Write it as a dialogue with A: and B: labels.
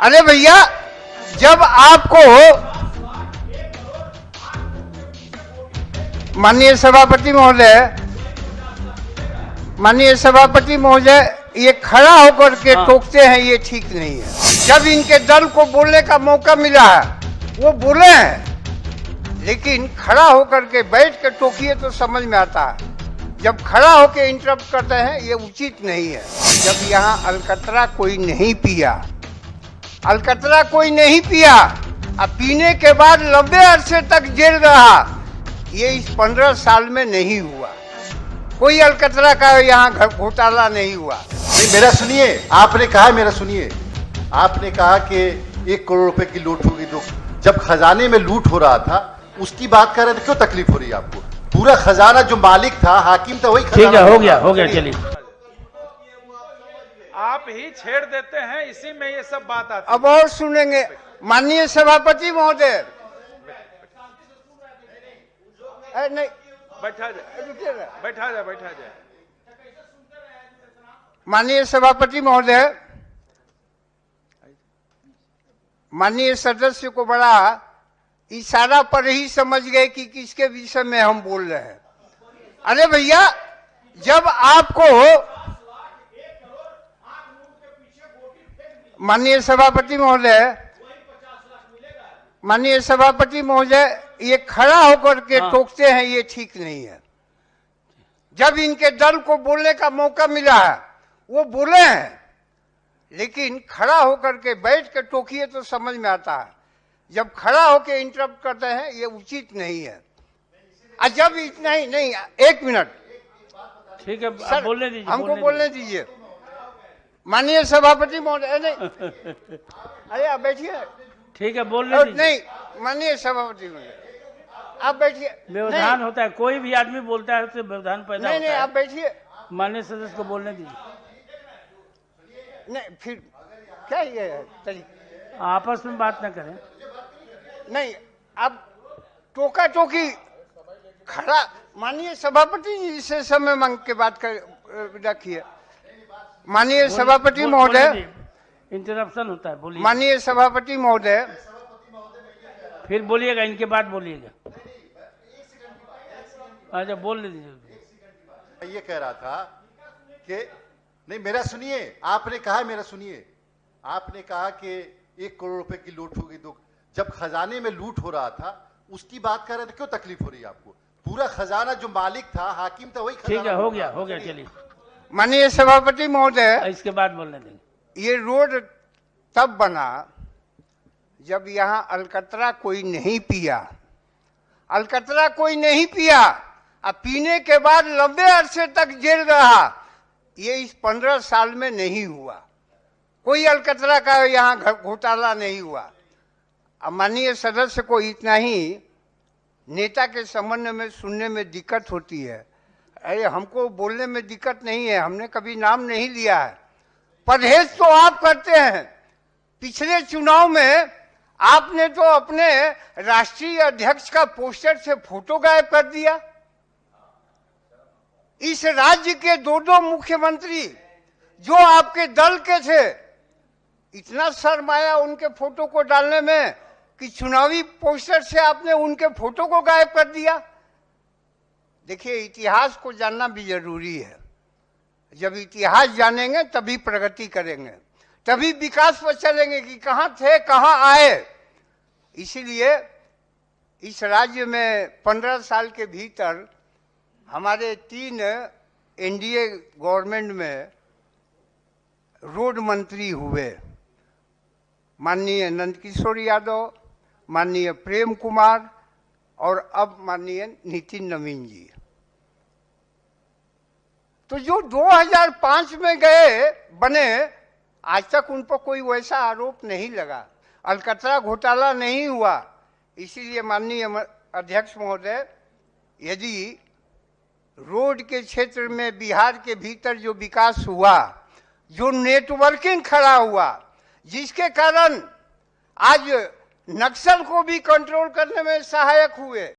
A: अरे भैया, जब आपको माननीय सभापति महोदय ये खड़ा होकर के टोकते हैं, ये ठीक नहीं है। जब इनके दल को बोलने का मौका मिला है वो बोले हैं, लेकिन खड़ा होकर के बैठ के टोकिए तो समझ में आता है। जब खड़ा होकर इंटरप्ट करते हैं ये उचित नहीं है। जब यहाँ अलकतरा कोई नहीं पिया, अब पीने के बाद लंबे अरसे तक जेल रहा, ये इस 15 साल में नहीं हुआ। कोई अलकतरा का यहाँ घोटाला नहीं हुआ।
B: नहीं, मेरा सुनिए, आपने कहा, मेरा सुनिए, आपने कहा कि 1 करोड़ रुपए की लूट होगी। तो जब खजाने में लूट हो रहा था उसकी बात कर रहे थे, क्यों तकलीफ हो रही है आपको? पूरा खजाना जो मालिक था, हाकिम था, वही खजाना।
C: ठीक है, हो गया चलिए।
D: आप ही छेड़ देते हैं, इसी में ये सब बात आती है।
A: अब और सुनेंगे माननीय सभापति महोदय। नहीं,
D: बैठा जाए।
A: माननीय सभापति महोदय, माननीय सदस्य को बड़ा इशारा पर ही समझ गए कि किसके विषय में हम बोल रहे हैं। अरे भैया, जब आपको माननीय सभापति महोदय ये खड़ा होकर के टोकते हैं, ये ठीक नहीं है। जब इनके दल को बोलने का मौका मिला है वो बोले हैं, लेकिन खड़ा होकर के बैठ के टोकिए तो समझ में आता है। जब खड़ा होकर इंटरप्ट करते हैं ये उचित नहीं है। जब इतना ही नहीं, एक मिनट,
C: ठीक है
A: सर,
C: बोलने दीजिए,
A: हमको बोलने दीजिए। माननीय सभापति महोदय, नहीं, अरे आप बैठिए।
C: ठीक है, बोलने दीजिए।
A: नहीं, माननीय सभापति महोदय आप बैठिए।
C: व्यवधान होता है, कोई भी आदमी बोलता है तो व्यवधान पैदा
A: नहीं,
C: होता है।
A: आप बैठिए।
C: माननीय सदस्य को बोलने दीजिए।
A: नहीं, फिर क्या ये है तरीका?
C: आपस में बात न करें।
A: नहीं, अब टोका टोकी खड़ा। माननीय सभापति जी से समय मांग के बात कर रखिए। माननीय सभापति महोदय,
C: इंटरप्शन होता है, बोलिए।
A: माननीय सभापति महोदय,
C: फिर बोलिएगा, इनके बाद बोलिएगा। अच्छा, बोलने दीजिए।
B: ये कह रहा था कि नहीं, मेरा सुनिए, आपने कहा, मेरा सुनिए, आपने कहा कि 1 करोड़ रुपए की लूट होगी। तो जब खजाने में लूट हो रहा था उसकी बात कर रहे थे, क्यों तकलीफ हो रही है आपको? पूरा खजाना जो मालिक था, हाकिम था, वही खजाना।
C: ठीक है, हो गया चलिए।
A: माननीय सभापति महोदय,
C: इसके बाद बोलने देंगे।
A: ये रोड तब बना जब यहाँ अलकतरा कोई नहीं पिया, अब पीने के बाद लंबे अरसे तक जेल रहा, ये इस 15 साल में नहीं हुआ। कोई अलकतरा का यहाँ घोटाला नहीं हुआ। अब माननीय सदस्य को इतना ही नेता के संबंध में सुनने में दिक्कत होती है। अरे हमको बोलने में दिक्कत नहीं है, हमने कभी नाम नहीं लिया है। परहेज तो आप करते हैं। पिछले चुनाव में आपने तो अपने राष्ट्रीय अध्यक्ष का पोस्टर से फोटो गायब कर दिया। इस राज्य के 2 मुख्यमंत्री जो आपके दल के थे, इतना शर्माया उनके फोटो को डालने में कि चुनावी पोस्टर से आपने उनके फोटो को गायब कर दिया। देखिए, इतिहास को जानना भी जरूरी है। जब इतिहास जानेंगे तभी प्रगति करेंगे, तभी विकास पर चलेंगे कि कहाँ थे, कहाँ आए। इसीलिए इस राज्य में 15 साल के भीतर हमारे 3 एनडीए गवर्नमेंट में रोड मंत्री हुए। माननीय नंदकिशोर यादव, माननीय प्रेम कुमार और अब माननीय नितिन नवीन जी। तो जो 2005 में गए बने, आज तक उन पर कोई वैसा आरोप नहीं लगा, अलकतरा घोटाला नहीं हुआ। इसीलिए माननीय अध्यक्ष महोदय, यदि रोड के क्षेत्र में बिहार के भीतर जो विकास हुआ, जो नेटवर्किंग खड़ा हुआ, जिसके कारण आज नक्सल को भी कंट्रोल करने में सहायक हुए,